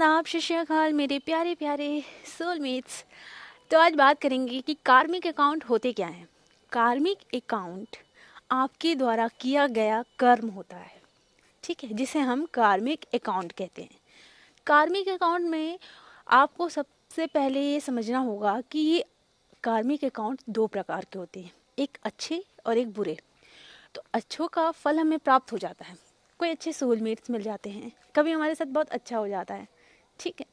आदाब, सत श्री अकाल मेरे प्यारे प्यारे सोलमेट्स। तो आज बात करेंगे कि कार्मिक अकाउंट होते क्या हैं। कार्मिक अकाउंट आपके द्वारा किया गया कर्म होता है, ठीक है, जिसे हम कार्मिक अकाउंट कहते हैं। कार्मिक अकाउंट में आपको सबसे पहले ये समझना होगा कि ये कार्मिक अकाउंट दो प्रकार के होते हैं, एक अच्छे और एक बुरे। तो अच्छों का फल हमें प्राप्त हो जाता है, कोई अच्छे सोलमेट्स मिल जाते हैं, कभी हमारे साथ बहुत अच्छा हो जाता है, ठीक है।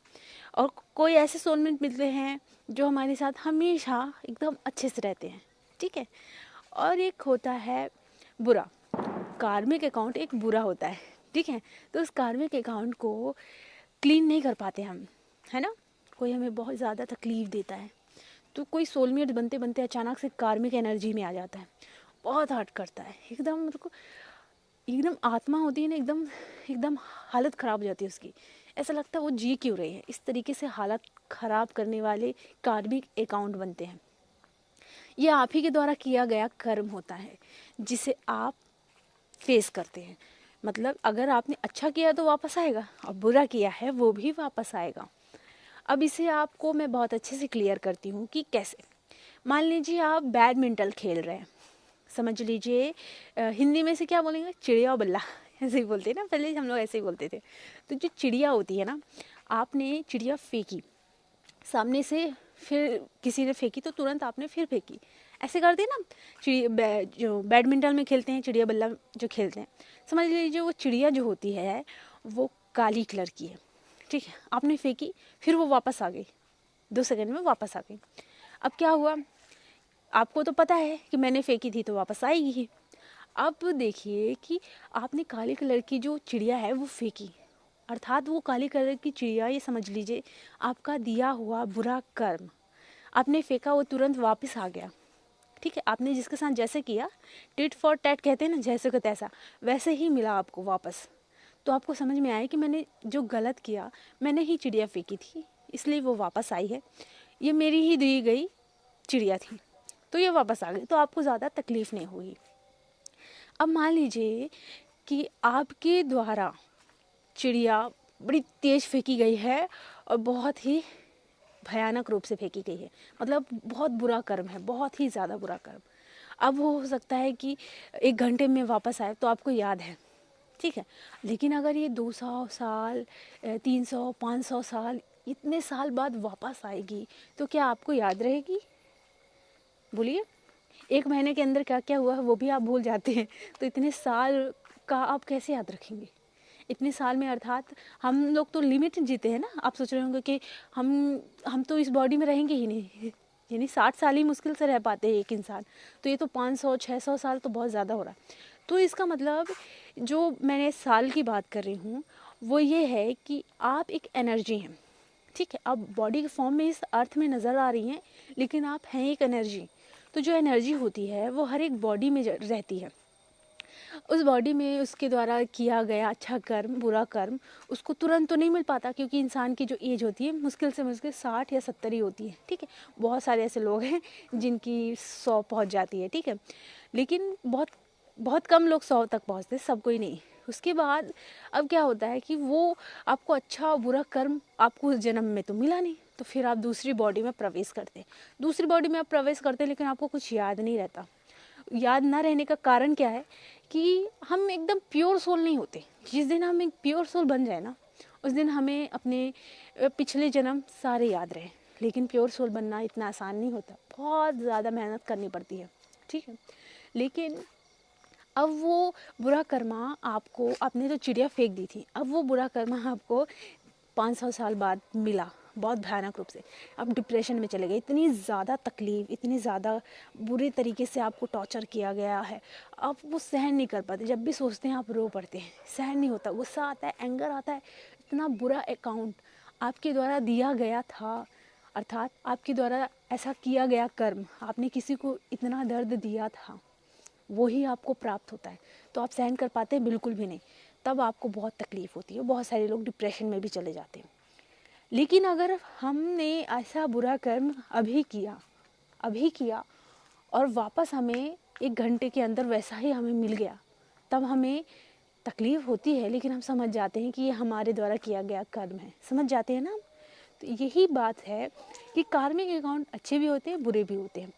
और कोई ऐसे सोलमेट मिलते हैं जो हमारे साथ हमेशा एकदम अच्छे से रहते हैं, ठीक है। और एक होता है बुरा। कार्मिक अकाउंट एक बुरा होता है, ठीक है। तो उस कार्मिक अकाउंट को क्लीन नहीं कर पाते हम, है ना। कोई हमें बहुत ज़्यादा तकलीफ़ देता है, तो कोई सोलमेट बनते बनते अचानक से कार्मिक एनर्जी में आ जाता है, बहुत हर्ट करता है, एकदम मतलब एकदम आत्मा होती है ना, एकदम एकदम हालत ख़राब हो जाती है उसकी। ऐसा लगता है वो जी क्यों रही है। इस तरीके से हालत ख़राब करने वाले कार्मिक अकाउंट बनते हैं। ये आप ही के द्वारा किया गया कर्म होता है जिसे आप फेस करते हैं। मतलब अगर आपने अच्छा किया तो वापस आएगा, और बुरा किया है वो भी वापस आएगा। अब इसे आपको मैं बहुत अच्छे से क्लियर करती हूँ कि कैसे। मान लीजिए आप बैडमिंटन खेल रहे हैं, समझ लीजिए हिंदी में से क्या बोलेंगे, चिड़िया और बल्ला ऐसे ही बोलते हैं ना, पहले हम लोग ऐसे ही बोलते थे। तो जो चिड़िया होती है ना, आपने चिड़िया फेंकी सामने से, फिर किसी ने फेंकी तो तुरंत आपने फिर फेंकी, ऐसे करते हैं ना। जो बैडमिंटन में खेलते हैं, चिड़िया बल्ला जो खेलते हैं, समझ लीजिए वो चिड़िया जो होती है वो काली कलर की है, ठीक है। आपने फेंकी, फिर वो वापस आ गई, 2 सेकंड में वापस आ गई। अब क्या हुआ, आपको तो पता है कि मैंने फेंकी थी तो वापस आएगी ही। अब देखिए कि आपने काले कलर की जो चिड़िया है वो फेंकी, अर्थात वो काले कलर की चिड़िया, ये समझ लीजिए आपका दिया हुआ बुरा कर्म, आपने फेंका वो तुरंत वापस आ गया, ठीक है। आपने जिसके साथ जैसे किया, टिट फॉर टैट कहते हैं ना, जैसे को तैसा, वैसे ही मिला आपको वापस। तो आपको समझ में आया कि मैंने जो गलत किया, मैंने ही चिड़िया फेंकी थी, इसलिए वो वापस आई है। ये मेरी ही दी गई चिड़िया थी, तो ये वापस आ गई, तो आपको ज़्यादा तकलीफ़ नहीं हुई। अब मान लीजिए कि आपके द्वारा चिड़िया बड़ी तेज़ फेंकी गई है और बहुत ही भयानक रूप से फेंकी गई है, मतलब बहुत बुरा कर्म है, बहुत ही ज़्यादा बुरा कर्म। अब वो हो सकता है कि 1 घंटे में वापस आए तो आपको याद है, ठीक है। लेकिन अगर ये 200 साल, 300, 500 साल, इतने साल बाद वापस आएगी तो क्या आपको याद रहेगी? बोलिए। 1 महीने के अंदर क्या क्या हुआ है वो भी आप भूल जाते हैं, तो इतने साल का आप कैसे याद रखेंगे? इतने साल में, अर्थात हम लोग तो लिमिट जीते हैं ना। आप सोच रहे होंगे कि हम तो इस बॉडी में रहेंगे ही नहीं, यानी 60 साल ही मुश्किल से रह पाते हैं एक इंसान, तो ये तो 500 600 साल तो बहुत ज़्यादा हो रहा है। तो इसका मतलब जो मैंने साल की बात कर रही हूँ वो ये है कि आप एक एनर्जी हैं, ठीक है। आप बॉडी के फॉर्म में इस अर्थ में नज़र आ रही हैं, लेकिन आप हैं एक एनर्जी। तो जो एनर्जी होती है वो हर एक बॉडी में रहती है। उस बॉडी में उसके द्वारा किया गया अच्छा कर्म बुरा कर्म उसको तुरंत तो नहीं मिल पाता, क्योंकि इंसान की जो एज होती है मुश्किल से मुश्किल 60 या 70 ही होती है, ठीक है। बहुत सारे ऐसे लोग हैं जिनकी 100 पहुंच जाती है, ठीक है। लेकिन बहुत बहुत कम लोग 100 तक पहुंचते, सब कोई नहीं। उसके बाद अब क्या होता है कि वो आपको अच्छा और बुरा कर्म आपको उस जन्म में तो मिला नहीं, तो फिर आप दूसरी बॉडी में प्रवेश करते हैं। दूसरी बॉडी में आप प्रवेश करते हैं, लेकिन आपको कुछ याद नहीं रहता। याद ना रहने का कारण क्या है कि हम एकदम प्योर सोल नहीं होते। जिस दिन हम एक प्योर सोल बन जाए ना, उस दिन हमें अपने पिछले जन्म सारे याद रहे। लेकिन प्योर सोल बनना इतना आसान नहीं होता, बहुत ज़्यादा मेहनत करनी पड़ती है, ठीक है। लेकिन अब वो बुरा कर्मा आपको, आपने तो चिड़िया फेंक दी थी, अब वो बुरा कर्मा आपको 500 साल बाद मिला, बहुत भयानक रूप से। आप डिप्रेशन में चले गए, इतनी ज़्यादा तकलीफ़, इतनी ज़्यादा बुरे तरीके से आपको टॉर्चर किया गया है, आप वो सहन नहीं कर पाते। जब भी सोचते हैं आप रो पड़ते हैं, सहन नहीं होता, गुस्सा आता है, एंगर आता है। इतना बुरा अकाउंट आपके द्वारा दिया गया था, अर्थात आपके द्वारा ऐसा किया गया कर्म, आपने किसी को इतना दर्द दिया था, वही आपको प्राप्त होता है। तो आप सहन कर पाते हैं? बिल्कुल भी नहीं। तब आपको बहुत तकलीफ़ होती है, बहुत सारे लोग डिप्रेशन में भी चले जाते हैं। लेकिन अगर हमने ऐसा बुरा कर्म अभी किया और वापस हमें 1 घंटे के अंदर वैसा ही हमें मिल गया, तब हमें तकलीफ़ होती है, लेकिन हम समझ जाते हैं कि ये हमारे द्वारा किया गया कर्म है, समझ जाते हैं ना। तो यही बात है कि कार्मिक अकाउंट अच्छे भी होते हैं, बुरे भी होते हैं।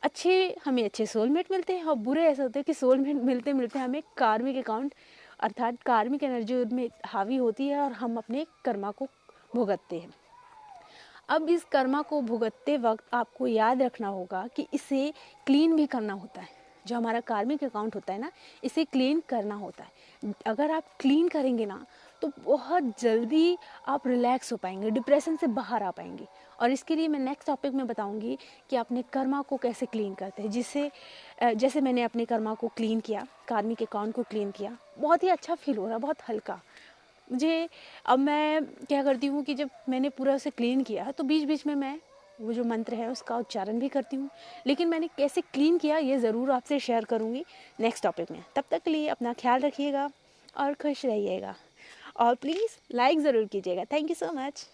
अच्छे हमें अच्छे सोलमेट मिलते हैं, और बुरे ऐसे होते हैं कि सोलमेट मिलते मिलते हमें कार्मिक अकाउंट अर्थात कार्मिक एनर्जी उनमें हावी होती है और हम अपने कर्मा को भुगतते हैं। अब इस कर्मा को भुगतते वक्त आपको याद रखना होगा कि इसे क्लीन भी करना होता है। जो हमारा कार्मिक अकाउंट होता है ना, इसे क्लीन करना होता है। अगर आप क्लीन करेंगे ना, तो बहुत जल्दी आप रिलैक्स हो पाएंगे, डिप्रेशन से बाहर आ पाएंगे। और इसके लिए मैं नेक्स्ट टॉपिक में बताऊंगी कि अपने कर्मा को कैसे क्लीन करते हैं, जिससे जैसे मैंने अपने कर्मा को क्लीन किया, कार्मिक अकाउंट को क्लीन किया, बहुत ही अच्छा फील हो रहा है, बहुत हल्का मुझे। अब मैं क्या करती हूँ कि जब मैंने पूरा उसे क्लीन किया तो बीच बीच में मैं वो जो मंत्र है उसका उच्चारण भी करती हूँ, लेकिन मैंने कैसे क्लीन किया ये ज़रूर आपसे शेयर करूँगी नेक्स्ट टॉपिक में। तब तक के लिए अपना ख्याल रखिएगा और खुश रहिएगा, और प्लीज़ लाइक ज़रूर कीजिएगा। Thank you so much.